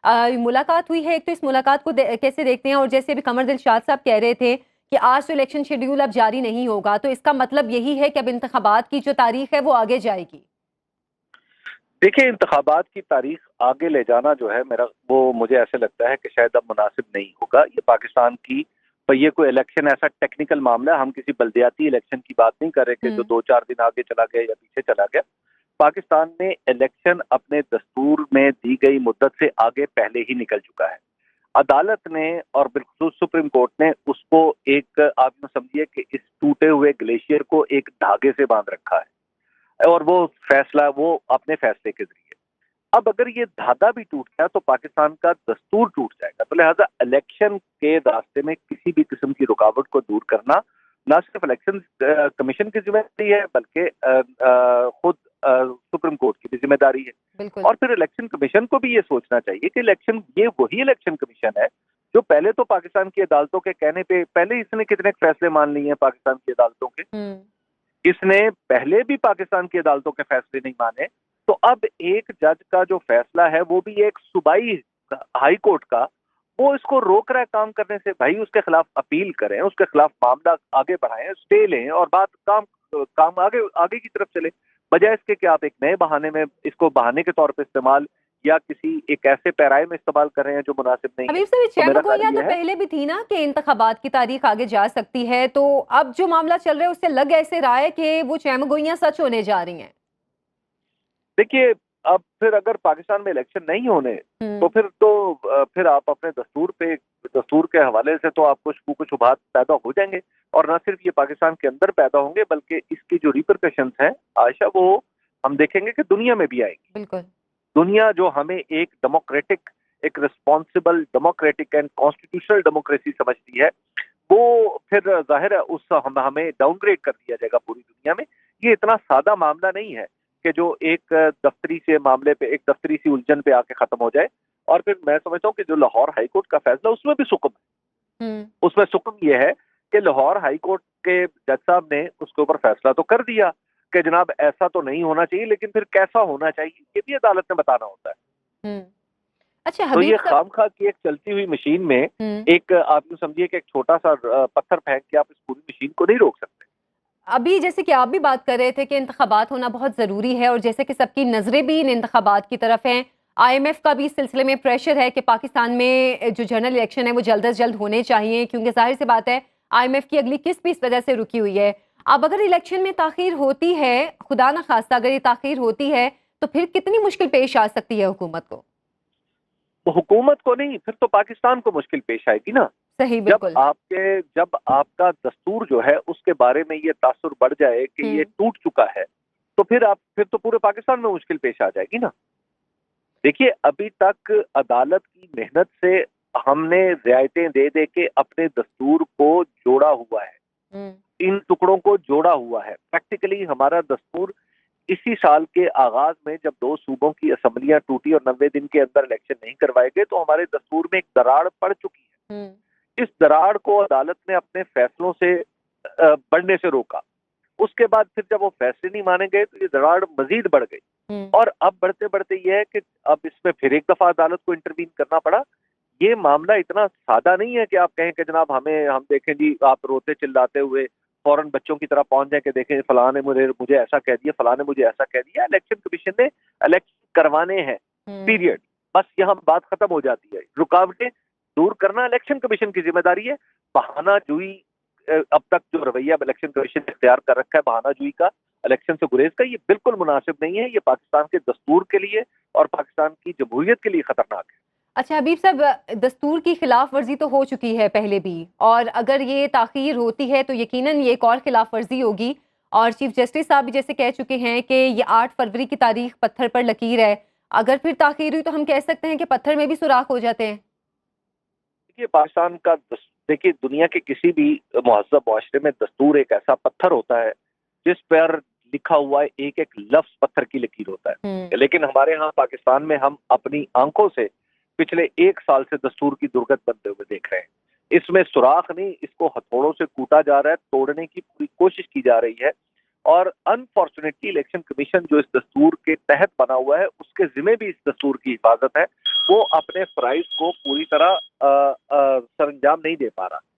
मुलाकात हुई है, एक तो इस मुलाकात को कैसे देखते हैं? और जैसे अभी कमर दिलशाद साहब कह रहे थे कि आज तो इलेक्शन शेड्यूल अब जारी नहीं होगा, तो इसका मतलब यही है कि अब इंतखाबात की जो तारीख है वो आगे जाएगी। देखिए, इंतखाबात की तारीख आगे ले जाना जो है मेरा, वो मुझे ऐसे लगता है कि शायद अब मुनासिब नहीं होगा। ये पाकिस्तान की, पर ये कोई इलेक्शन ऐसा टेक्निकल मामला है, हम किसी बल्दियाती इलेक्शन की बात नहीं कर रहे कि जो 2-4 दिन आगे चला गया या पीछे चला गया। पाकिस्तान में इलेक्शन अपने दस्तूर में दी गई मुद्दत से आगे पहले ही निकल चुका है। अदालत ने और बिलखुसूस सुप्रीम कोर्ट ने उसको एक, आप यूं समझिए कि इस टूटे हुए ग्लेशियर को एक धागे से बांध रखा है और वो फैसला, वो अपने फैसले के जरिए। अब अगर ये धागा भी टूट गया तो पाकिस्तान का दस्तूर टूट जाएगा। तो लिहाजा इलेक्शन के रास्ते में किसी भी किस्म की रुकावट को दूर करना न सिर्फ इलेक्शन कमीशन की जिम्मेदारी है, बल्कि खुद सुप्रीम कोर्ट की भी जिम्मेदारी है। और फिर इलेक्शन कमीशन को भी ये सोचना चाहिए कि इलेक्शन, ये वही इलेक्शन कमीशन है जो पहले तो पाकिस्तान की अदालतों के कहने पे, पहले इसने कितने फैसले मान लिए हैं पाकिस्तान की अदालतों के, इसने पहले भी पाकिस्तान की अदालतों के फैसले नहीं माने। तो अब एक जज का जो फैसला है, वो भी एक सूबाई हाई कोर्ट का, वो इसको रोक रहा है काम करने से। भाई उसके खिलाफ अपील करें, उसके खिलाफ मामला आगे बढ़ाएं, स्टे लें और बात काम आगे की तरफ चले, बजाय इसके कि आप एक नए बहाने में, इसको बहाने के तौर पर इस्तेमाल या किसी एक ऐसे पैराए में इस्तेमाल कर रहे हैं जो मुनासिब नहीं है। तो पहले भी थी ना कि इंतखाबात की तारीख आगे जा सकती है, तो अब जो मामला चल रहा है उससे लग ऐसे रहा है कि वो चहमगोइयां सच होने जा रही हैं। देखिए, अब फिर अगर पाकिस्तान में इलेक्शन नहीं होने तो फिर आप अपने दस्तूर के हवाले से तो आपको कुछ शुबहात पैदा हो जाएंगे, और न सिर्फ ये पाकिस्तान के अंदर पैदा होंगे बल्कि इसकी जो रिपरकशंस हैं आयशा, वो हम देखेंगे कि दुनिया में भी आएंगी। बिल्कुल। दुनिया जो हमें एक डेमोक्रेटिक, एक responsible democratic and constitutional democracy समझती है, वो फिर जाहिर है उस हमें डाउनग्रेड कर दिया जाएगा पूरी दुनिया में। ये इतना सादा मामला नहीं है कि जो एक दफ्तरी से मामले पे, एक दफ्तरी सी उलझन पे आके खत्म हो जाए। और फिर मैं समझता हूँ कि जो लाहौर हाई कोर्ट का फैसला, उसमें भी सुकून है। उसमें सुकून ये है कि लाहौर हाई कोर्ट के जज साहब ने उसके ऊपर फैसला तो कर दिया कि जनाब ऐसा तो नहीं होना चाहिए, लेकिन फिर कैसा होना चाहिए ये भी अदालत ने बताना होता है। अच्छा, तो ये खामखा की एक चलती हुई मशीन में एक, आप यूं समझिए कि एक छोटा सा पत्थर फेंक के आप इस पूरी मशीन को नहीं रोक सकते। अभी जैसे कि आप भी बात कर रहे थे कि इंतखाबात होना बहुत ज़रूरी है, और जैसे कि सबकी नज़रें भी इन इंतखाबात की तरफ हैं, IMF का भी इस सिलसिले में प्रेशर है कि पाकिस्तान में जो जनरल इलेक्शन है वो जल्द अज जल्द होने चाहिए, क्योंकि जाहिर सी बात है IMF की अगली किस्त भी इस वजह से रुकी हुई है। अब अगर इलेक्शन में ताख़ीर होती है, खुदा न खास्ता अगर ये ताख़ीर होती है, तो फिर कितनी मुश्किल पेश आ सकती है हुकूमत को? तो हुकूमत को नहीं, फिर तो पाकिस्तान को मुश्किल पेश आएगी ना। सही, बिल्कुल। जब आपका दस्तूर जो है उसके बारे में ये तासुर बढ़ जाए कि ये टूट चुका है, तो फिर तो पूरे पाकिस्तान में मुश्किल पेश आ जाएगी ना। देखिए, अभी तक अदालत की मेहनत से हमने रियायतें दे दे के अपने दस्तूर को जोड़ा हुआ है, इन टुकड़ों को जोड़ा हुआ है। प्रैक्टिकली हमारा दस्तूर इसी साल के आगाज में जब 2 सूबों की असम्बलियां टूटी और 90 दिन के अंदर इलेक्शन नहीं करवाए गए, तो हमारे दस्तूर में एक दरार पड़ चुकी है। इस दरार को अदालत ने अपने फैसलों से बढ़ने से रोका। उसके बाद फिर जब वो फैसले नहीं माने गए तो ये दरार मजीद बढ़ गई, और अब बढ़ते बढ़ते ये है कि अब इसमें फिर एक दफा अदालत को इंटरवीन करना पड़ा। ये मामला इतना सादा नहीं है कि आप कहें कि जनाब हम देखें जी, आप रोते चिल्लाते हुए फौरन बच्चों की तरह पहुंच जाए कि देखें फलां ने मुझे ऐसा कह दिया, फलां ने मुझे ऐसा कह दिया। इलेक्शन कमीशन ने इलेक्शन करवाने हैं, पीरियड, बस यहाँ बात खत्म हो जाती है। रुकावटें दूर करना इलेक्शन कमीशन की जिम्मेदारी है। बहाना जुई, अब तक जो रवैया इलेक्शन कमीशन ने इख्तियार कर रखा है बहाना जुई का, इलेक्शन से गुरेज का, ये बिल्कुल मुनासिब नहीं है। ये पाकिस्तान के दस्तूर के लिए और पाकिस्तान की जमहूरियत के लिए खतरनाक है। अच्छा हबीब साहब, दस्तूर की खिलाफ वर्जी तो हो चुकी है पहले भी, और अगर ये ताख़ीर होती है तो यकीनन ये एक और खिलाफ वर्जी होगी। और चीफ जस्टिस साहब भी जैसे कह चुके हैं कि ये 8 फरवरी की तारीख पत्थर पर लकीर है। अगर फिर ताख़ीर हुई तो हम कह सकते हैं कि पत्थर में भी सुराख हो जाते हैं। देखिए, पाकिस्तान का देखिए, दुनिया के किसी भी मुहज़्ज़ब मुआशरे में दस्तूर एक ऐसा पत्थर होता है जिस पर लिखा हुआ एक एक लफ्ज पत्थर की लकीर होता है। लेकिन हमारे यहाँ पाकिस्तान में हम अपनी आंखों से पिछले 1 साल से दस्तूर की दुर्गत बनते हुए देख रहे हैं। इसमें सुराख नहीं, इसको हथौड़ों से कूटा जा रहा है, तोड़ने की पूरी कोशिश की जा रही है। और अनफॉर्चुनेटली इलेक्शन कमीशन जो इस दस्तूर के तहत बना हुआ है, उसके जिम्मे भी इस दस्तूर की हिफाजत है। وہ اپنے فرائض کو پوری طرح سر انجام نہیں دے پا رہا.